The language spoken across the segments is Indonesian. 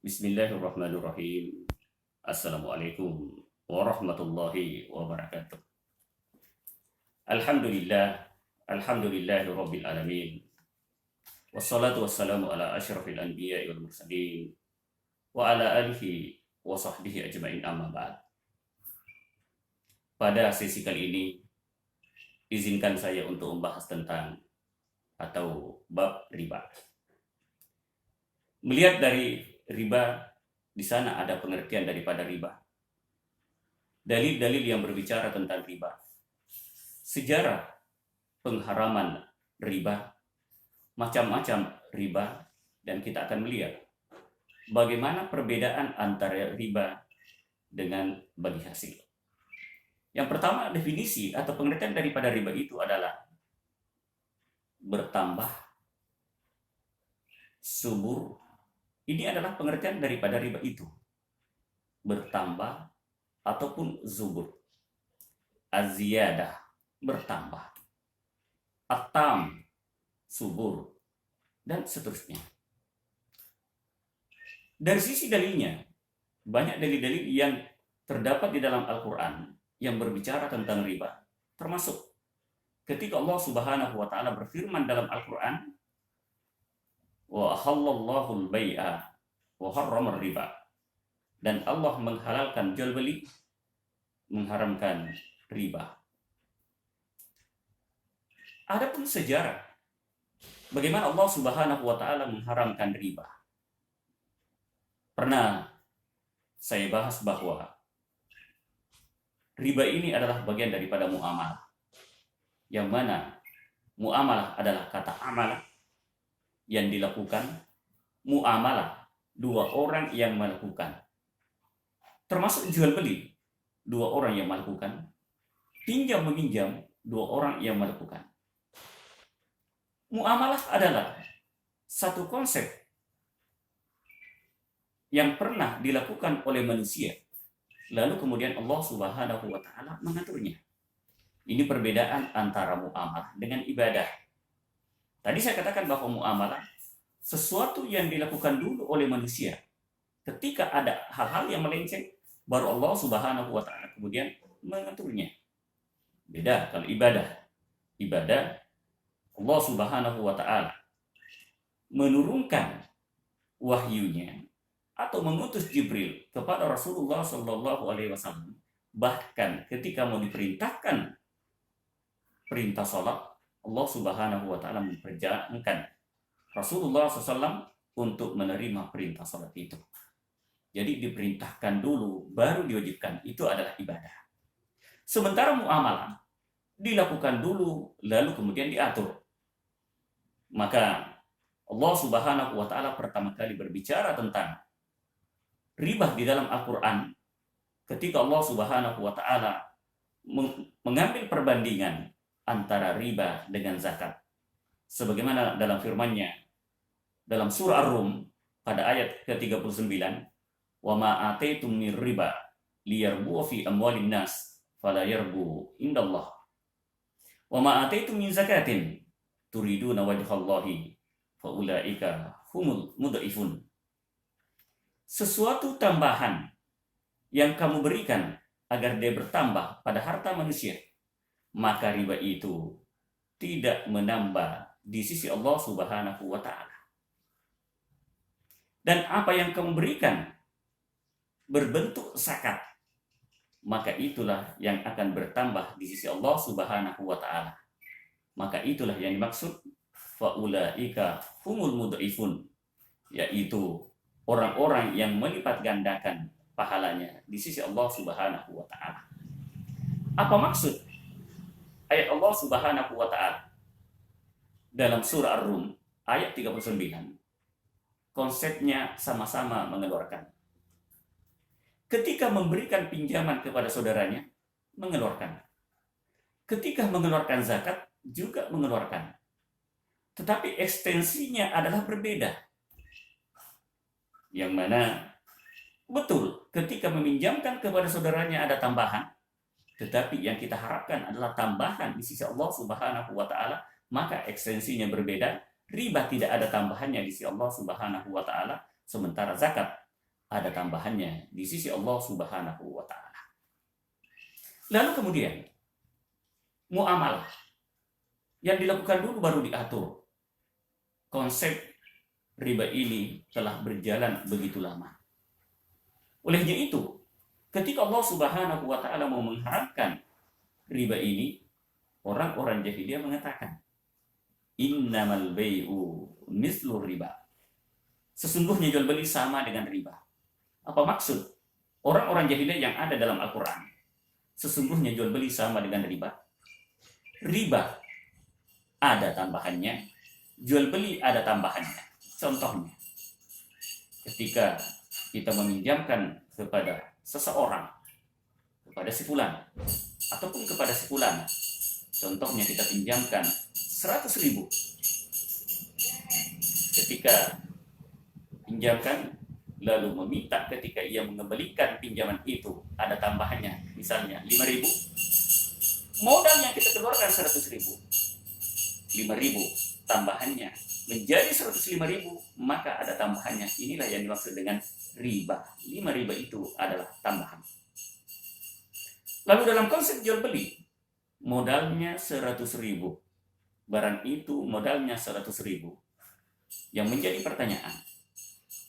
Bismillahirrahmanirrahim. Assalamualaikum warahmatullahi wabarakatuh. Alhamdulillah, alhamdulillahi rabbil alamin. Wassalatu wassalamu ala asyrafil anbiya'i wal mursalin wa ala alihi wa sahbihi ajma'in amma ba'd. Pada sesi kali ini, izinkan saya untuk membahas tentang atau bab riba. Melihat dari riba, di sana ada pengertian daripada riba. Dalil-dalil yang berbicara tentang riba. Sejarah pengharaman riba, macam-macam riba, dan kita akan melihat bagaimana perbedaan antara riba dengan bagi hasil. Yang pertama, definisi atau pengertian daripada riba itu adalah bertambah, subur. Ini adalah pengertian daripada riba itu. Bertambah ataupun zubur. Az-ziyadah, bertambah. At-tam, subur, dan seterusnya. Dari sisi dalilnya, banyak dalil-dalil yang terdapat di dalam Al-Quran yang berbicara tentang riba. Termasuk ketika Allah Subhanahu wa Ta'ala berfirman dalam Al-Quran, wa ahallallahu al-bai'a wa harrama riba, dan Allah menghalalkan jual beli, mengharamkan riba. Adapun sejarah bagaimana Allah Subhanahu wa Ta'ala mengharamkan riba, pernah saya bahas bahwa riba ini adalah bagian daripada muamalah, yang mana muamalah adalah kata amalah yang dilakukan, muamalah dua orang yang melakukan, termasuk jual beli dua orang yang melakukan, pinjam meminjam dua orang yang melakukan. Muamalah adalah satu konsep yang pernah dilakukan oleh manusia, lalu kemudian Allah Subhanahu wa Ta'ala mengaturnya. Ini perbedaan antara muamalah dengan ibadah. Tadi saya katakan bahwa muamalah sesuatu yang dilakukan dulu oleh manusia. Ketika ada hal-hal yang melenceng, baru Allah Subhanahu wa Ta'ala kemudian mengaturnya. Beda kalau ibadah. Ibadah, Allah Subhanahu wa Ta'ala menurunkan wahyunya atau mengutus Jibril kepada Rasulullah Shallallahu alaihi wasallam. Bahkan ketika mau diperintahkan perintah salat, Allah Subhanahu wa Ta'ala memperjalankan Rasulullah SAW untuk menerima perintah salat itu. Jadi diperintahkan dulu, baru diwajibkan. Itu adalah ibadah. Sementara muamalah dilakukan dulu, lalu kemudian diatur. Maka Allah Subhanahu wa Ta'ala pertama kali berbicara tentang riba di dalam Al-Quran ketika Allah Subhanahu wa Ta'ala mengambil perbandingan antara riba dengan zakat. Sebagaimana dalam firman-Nya dalam surah Ar-Rum pada ayat ke-39, "Wa ma ataitum mir riba liyarbu fi amwalin nas fala yarbu indallah. Wa ma ataitum min zakatin turiduna wajhallahi fa ulaika humul mudhaifun." Sesuatu tambahan yang kamu berikan agar dia bertambah pada harta manusia, maka riba itu tidak menambah di sisi Allah Subhanahu wa Ta'ala. Dan apa yang kamu berikan berbentuk zakat, maka itulah yang akan bertambah di sisi Allah Subhanahu wa Ta'ala. Maka itulah yang dimaksud faulaika humul mudhaifun, yaitu orang-orang yang melipat gandakan pahalanya di sisi Allah Subhanahu wa Ta'ala. Apa maksud ayat Allah Subhanahu wa Ta'ala dalam surah Ar-Rum ayat 39? Konsepnya sama-sama mengeluarkan. Ketika memberikan pinjaman kepada saudaranya, mengeluarkan. Ketika mengeluarkan zakat, juga mengeluarkan. Tetapi ekstensinya adalah berbeda. Yang mana betul ketika meminjamkan kepada saudaranya ada tambahan, tetapi yang kita harapkan adalah tambahan di sisi Allah Subhanahu wa Ta'ala, maka ekstensinya berbeda. Riba tidak ada tambahannya di sisi Allah Subhanahu wa Ta'ala, sementara zakat ada tambahannya di sisi Allah Subhanahu wa taala. Lalu kemudian muamalah yang dilakukan dulu baru diatur. Konsep riba ini telah berjalan begitu lama. Olehnya itu, ketika Allah Subhanahu wa taala mau mengharamkan riba ini, orang-orang jahiliyah mengatakan, innamal bai'u mislu riba. Sesungguhnya jual beli sama dengan riba. Apa maksud orang-orang jahiliyah yang ada dalam Al-Quran? Sesungguhnya jual beli sama dengan riba. Riba ada tambahannya, jual beli ada tambahannya. Contohnya, ketika kita meminjamkan kepada seseorang, kepada si fulan, ataupun kepada si fulan, contohnya kita pinjamkan 100.000. Ketika pinjamkan, lalu meminta ketika ia mengembalikan pinjaman itu ada tambahannya, misalnya 5.000, modal yang kita keluarkan 100.000, 5.000 tambahannya menjadi 105.000, maka ada tambahannya. Inilah yang dimaksud dengan riba. 5 riba itu adalah tambahan. Lalu dalam konsep jual beli, modalnya 100.000, barang itu modalnya 100.000. Yang menjadi pertanyaan,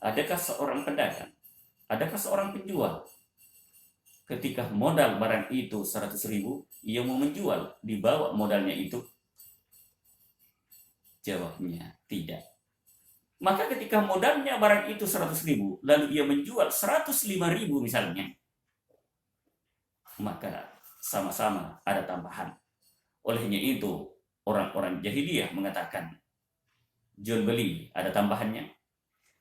adakah seorang pedagang, adakah seorang penjual, ketika modal barang itu 100.000, ia mau menjual di bawah modalnya itu? Jawabnya tidak. Maka ketika modalnya barang itu 100.000, lalu ia menjual 105.000 misalnya, maka sama-sama ada tambahan. Olehnya itu, orang-orang jahiliyah mengatakan, jual beli ada tambahannya,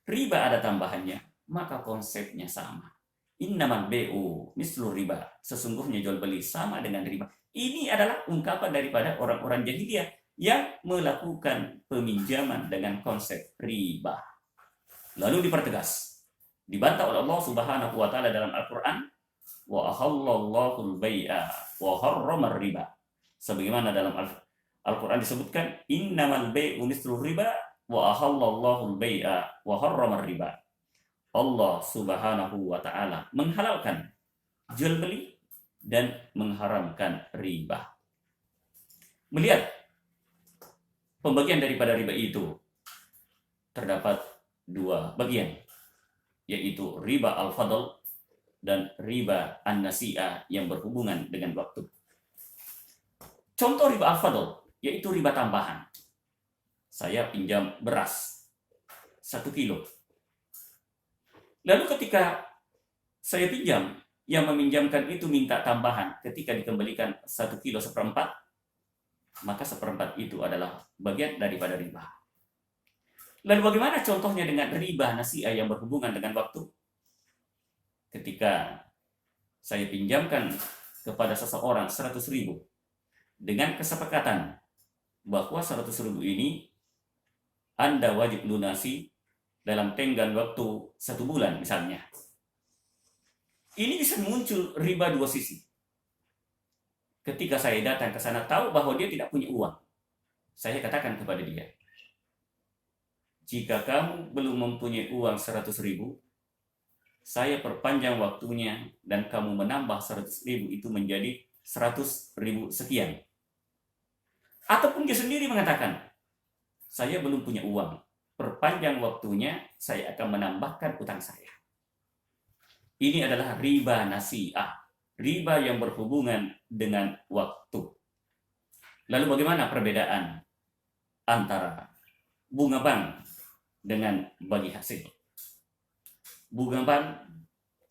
riba ada tambahannya, maka konsepnya sama. Innamal bai'u mislu riba. Sesungguhnya jual beli sama dengan riba. Ini adalah ungkapan daripada orang-orang jahiliyah yang melakukan peminjaman dengan konsep riba. Lalu dipertegas, dibantah oleh Allah Subhanahu wa taala dalam Al-Qur'an, wa ahallallahu al-bai'a wa harrama riba. Sebagaimana dalam Al-Qur'an disebutkan, innamal bai'u mislu riba wa ahallallahu al-bai'a wa harrama riba. Allah Subhanahu wa taala menghalalkan jual beli dan mengharamkan riba. Melihat pembagian daripada riba itu terdapat dua bagian, yaitu riba al-fadl dan riba an-nasi'ah yang berhubungan dengan waktu. Contoh riba al-fadl, yaitu riba tambahan. Saya pinjam beras 1 kilo. Lalu ketika saya pinjam, yang meminjamkan itu minta tambahan ketika dikembalikan 1 kilo 1/4, maka 1/4 itu adalah bagian daripada riba. Lalu bagaimana contohnya dengan riba nasi'ah yang berhubungan dengan waktu? Ketika saya pinjamkan kepada seseorang 100.000 dengan kesepakatan bahwa 100.000 ini Anda wajib lunasi dalam tenggang waktu 1 bulan misalnya. Ini bisa muncul riba dua sisi. Ketika saya datang ke sana tahu bahwa dia tidak punya uang, saya katakan kepada dia, jika kamu belum mempunyai uang 100.000, saya perpanjang waktunya dan kamu menambah 100.000 itu menjadi 100.000 sekian. Ataupun dia sendiri mengatakan, saya belum punya uang, perpanjang waktunya, saya akan menambahkan utang saya. Ini adalah riba nasi'ah, riba yang berhubungan dengan waktu. Lalu bagaimana perbedaan antara bunga bank dengan bagi hasil? Bunga bank,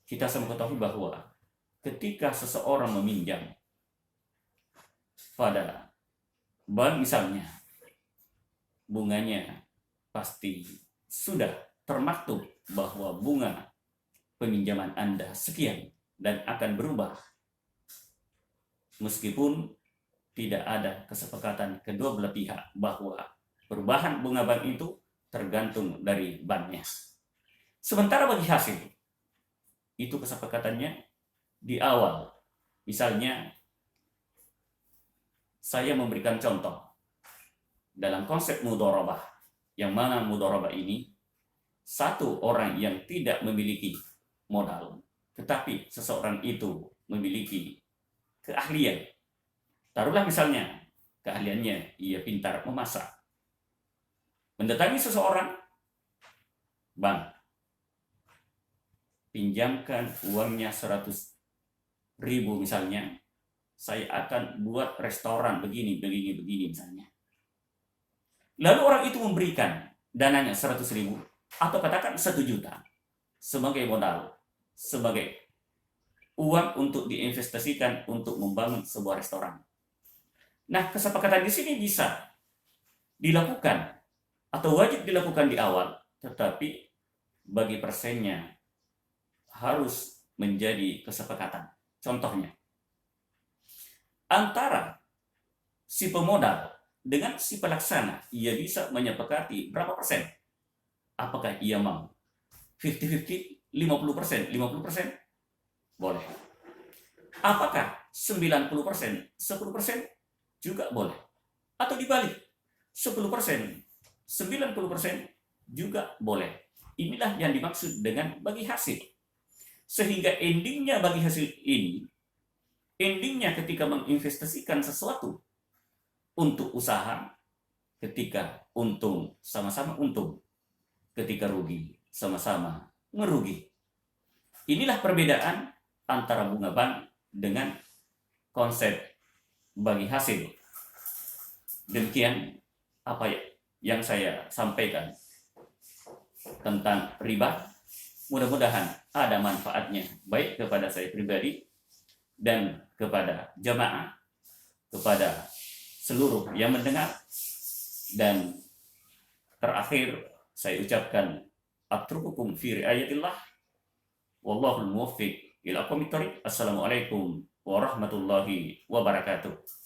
kita semua ketahui bahwa ketika seseorang meminjam pada bank misalnya, bunganya pasti sudah termaktub bahwa bunga peminjaman Anda sekian dan akan berubah meskipun tidak ada kesepakatan kedua belah pihak bahwa perubahan bunga bank itu tergantung dari banknya. Sementara bagi hasil, itu kesepakatannya di awal. Misalnya, saya memberikan contoh dalam konsep mudharabah, yang mana mudharabah ini satu orang yang tidak memiliki modal, tetapi seseorang itu memiliki keahlian. Taruhlah misalnya keahliannya ia pintar memasak. Mendatangi seseorang, "Bang, pinjamkan uangnya 100.000 misalnya, saya akan buat restoran begini misalnya." Lalu orang itu memberikan dananya 100.000 atau katakan 1 juta sebagai modal, sebagai uang untuk diinvestasikan untuk membangun sebuah restoran. Nah, kesepakatan di sini bisa dilakukan atau wajib dilakukan di awal, tetapi bagi persennya harus menjadi kesepakatan. Contohnya, antara si pemodal dengan si pelaksana, ia bisa menyepakati berapa persen. Apakah ia mau 50-50, 50%, 50%? Boleh. Apakah 90%, 10%? Juga boleh. Atau dibalik, 10%, 90% juga boleh. Inilah yang dimaksud dengan bagi hasil. Sehingga endingnya bagi hasil ini, endingnya ketika menginvestasikan sesuatu untuk usaha, ketika untung sama-sama untung, ketika rugi sama-sama merugi. Inilah perbedaan antara bunga bank dengan konsep bagi hasil. Demikian apa yang saya sampaikan tentang riba. Mudah-mudahan ada manfaatnya, baik kepada saya pribadi dan kepada jamaah, kepada seluruh yang mendengar. Dan terakhir saya ucapkan atrukukum fi riayatillah, wallahul muwaffiq ila aqwamit thoriq. Assalamualaikum warahmatullahi wabarakatuh.